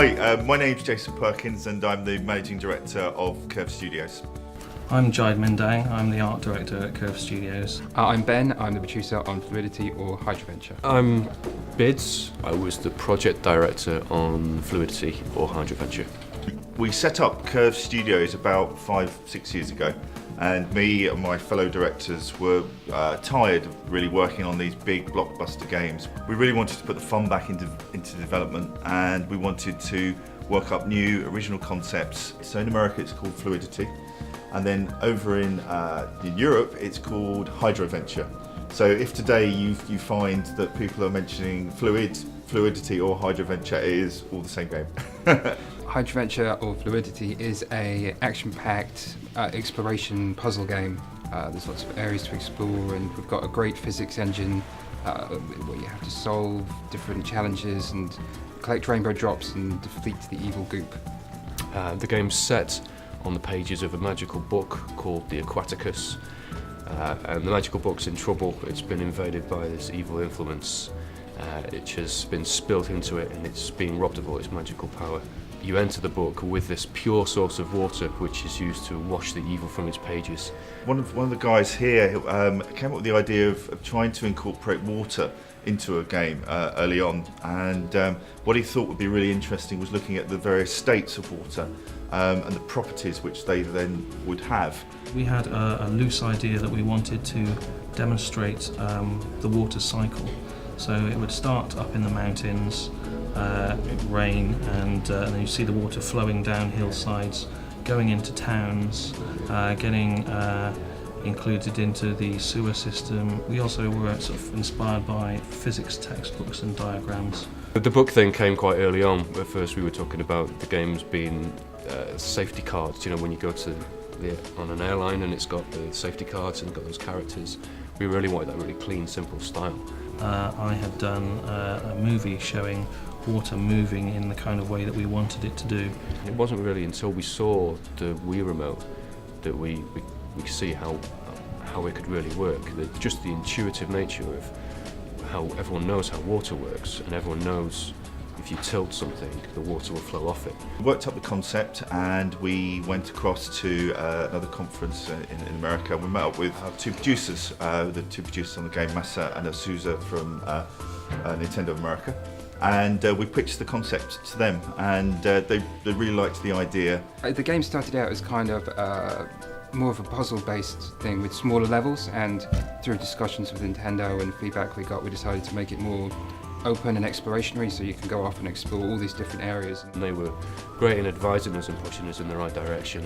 Hi, my name's Jason Perkins and I'm the Managing Director of Curve Studios. I'm Jide Mindang, I'm the Art Director at Curve Studios. I'm Ben, I'm the producer on Fluidity or Hydroventure. I'm Bids, I was the Project Director on Fluidity or Hydroventure. We set up Curve Studios about 5-6 years ago, and me and my fellow directors were tired of really working on these big blockbuster games. We really wanted to put the fun back into development, and we wanted to work up new original concepts. So in America it's called Fluidity, and then over in Europe it's called Hydroventure. So if today you find that people are mentioning Fluidity or Hydroventure, it is all the same game. Hydroventure or Fluidity is a action-packed exploration puzzle game. There's lots of areas to explore, and we've got a great physics engine where you have to solve different challenges and collect rainbow drops and defeat the evil goop. The game's set on the pages of a magical book called the Aquaticus, and the magical book's in trouble. It's been invaded by this evil influence. It has been spilt into it and it's being robbed of all its magical power. You enter the book with this pure source of water which is used to wash the evil from its pages. One of the guys here came up with the idea of trying to incorporate water into a game early on, and what he thought would be really interesting was looking at the various states of water and the properties which they then would have. We had a loose idea that we wanted to demonstrate the water cycle. So it would start up in the mountains, it would rain, and then you see the water flowing down hillsides, going into towns, getting included into the sewer system. We also were sort of inspired by physics textbooks and diagrams. The book thing came quite early on. At first we were talking about the games being safety cards, you know, when you go to on an airline and it's got the safety cards and got those characters. We really wanted that really clean, simple style. I had done a movie showing water moving in the kind of way that we wanted it to do. It wasn't really until we saw the Wii remote that we see how it could really work. Just the intuitive nature of how everyone knows how water works, and everyone knows if you tilt something, the water will flow off it. We worked up the concept and we went across to another conference in America. We met up with the two producers on the game, Massa and Asuza from Nintendo America. And we pitched the concept to them, and they really liked the idea. The game started out as kind of more of a puzzle-based thing with smaller levels, and through discussions with Nintendo and feedback we got, we decided to make it more open and explorationary, so you can go off and explore all these different areas. And they were great in advising us and pushing us in the right direction,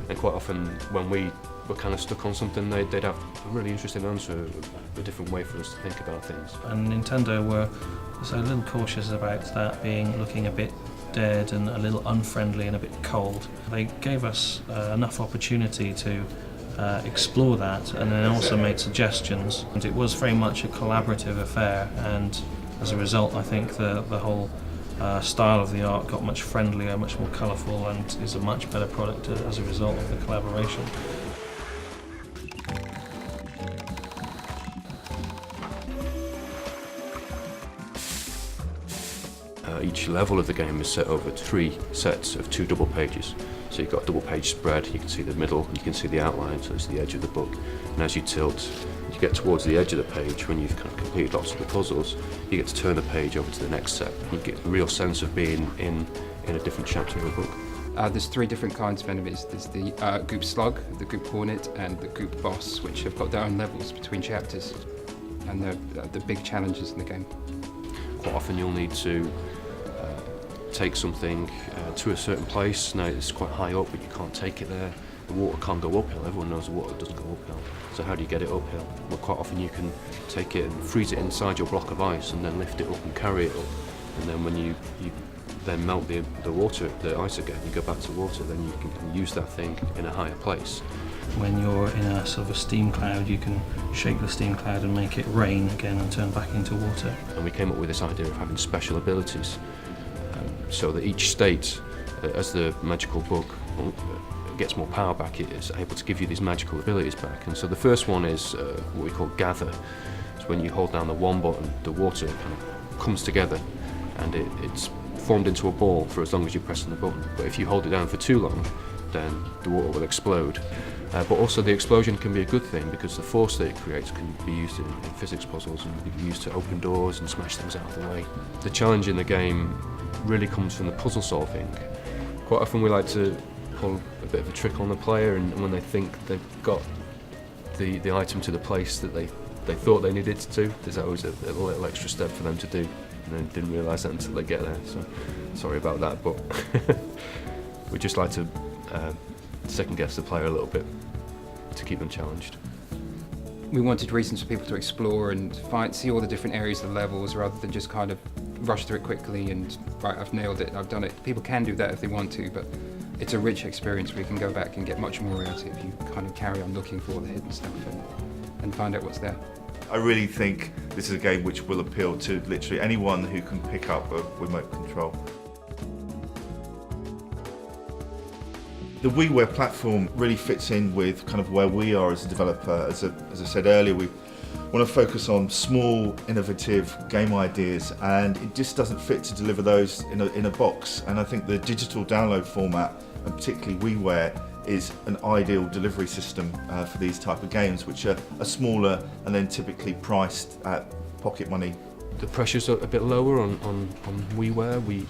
and quite often when we were kind of stuck on something, they'd have a really interesting answer, a different way for us to think about things. And Nintendo were so a little cautious about that looking a bit dead and a little unfriendly and a bit cold. They gave us enough opportunity to explore that, and then also made suggestions. And it was very much a collaborative affair, and as a result I think the whole style of the art got much friendlier, much more colourful, and is a much better product as a result of the collaboration. Each level of the game is set over 3 sets of 2 double pages. So you've got a double page spread, you can see the middle, you can see the outline, so it's the edge of the book. And as you tilt, you get towards the edge of the page, when you've kind of completed lots of the puzzles, you get to turn the page over to the next set. You get a real sense of being in a different chapter of a book. There's 3 different kinds of enemies. There's the goop slug, the goop hornet, and the goop boss, which have got their own levels between chapters, and they're the big challenges in the game. Quite often you'll need to take something to a certain place. Now it's quite high up, but you can't take it there. The water can't go uphill. Everyone knows the water doesn't go uphill. So how do you get it uphill? Well, quite often you can take it and freeze it inside your block of ice and then lift it up and carry it up. And then when you then melt the ice again, you go back to water, then you can use that thing in a higher place. When you're in a sort of a steam cloud, you can shake the steam cloud and make it rain again and turn back into water. And we came up with this idea of having special abilities, so that each state, as the magical book gets more power back, it is able to give you these magical abilities back. And so the first one is what we call gather. So when you hold down the one button, the water kind of comes together and it's formed into a ball for as long as you're pressing the button. But if you hold it down for too long, then the water will explode. But also the explosion can be a good thing because the force that it creates can be used in physics puzzles and be used to open doors and smash things out of the way. The challenge in the game really comes from the puzzle solving. Quite often we like to pull a bit of a trick on the player, and when they think they've got the item to the place that they thought they needed to, there's always a little extra step for them to do, and then didn't realise that until they get there. So sorry about that, but we just like to second guess the player a little bit to keep them challenged. We wanted reasons for people to explore and see all the different areas of the levels rather than just kind of rush through it quickly and, right, I've nailed it, I've done it. People can do that if they want to, but it's a rich experience where you can go back and get much more out of it if you kind of carry on looking for all the hidden stuff and find out what's there. I really think this is a game which will appeal to literally anyone who can pick up a remote control. The WiiWare platform really fits in with kind of where we are as a developer. As I said earlier, we want to focus on small, innovative game ideas, and it just doesn't fit to deliver those in a box. And I think the digital download format, and particularly WiiWare, is an ideal delivery system for these type of games, which are smaller and then typically priced at pocket money. The pressure's a bit lower on WiiWare.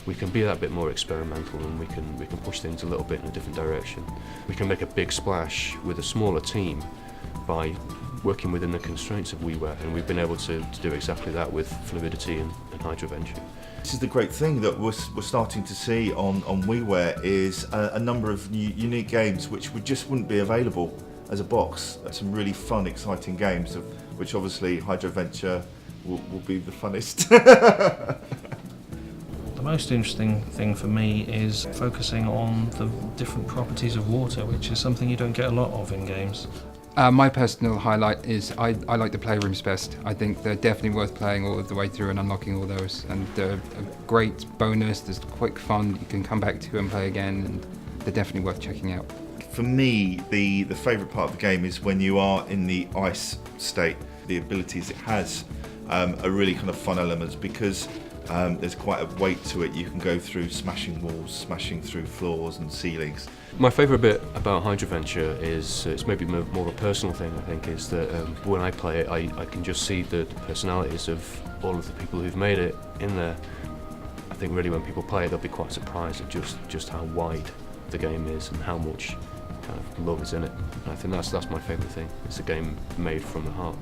We can be that bit more experimental, and we can push things a little bit in a different direction. We can make a big splash with a smaller team by working within the constraints of WiiWare, and we've been able to do exactly that with Fluidity and Hydroventure. This is the great thing that we're starting to see on WiiWare is a number of unique games which just wouldn't be available as a box. Some really fun, exciting games, of which obviously Hydroventure will be the funnest. The most interesting thing for me is focusing on the different properties of water, which is something you don't get a lot of in games. My personal highlight is I like the playrooms best. I think they're definitely worth playing all of the way through and unlocking all those, and they're a great bonus. There's quick fun that you can come back to and play again, and they're definitely worth checking out. For me, the favourite part of the game is when you are in the ice state. The abilities it has are really kind of fun elements because there's quite a weight to it. You can go through smashing walls, smashing through floors and ceilings. My favourite bit about Hydroventure is, it's maybe more of a personal thing, I think, is that when I play it, I can just see the personalities of all of the people who've made it in there. I think really when people play it, they'll be quite surprised at just how wide the game is and how much kind of love is in it. And I think that's my favourite thing. It's a game made from the heart.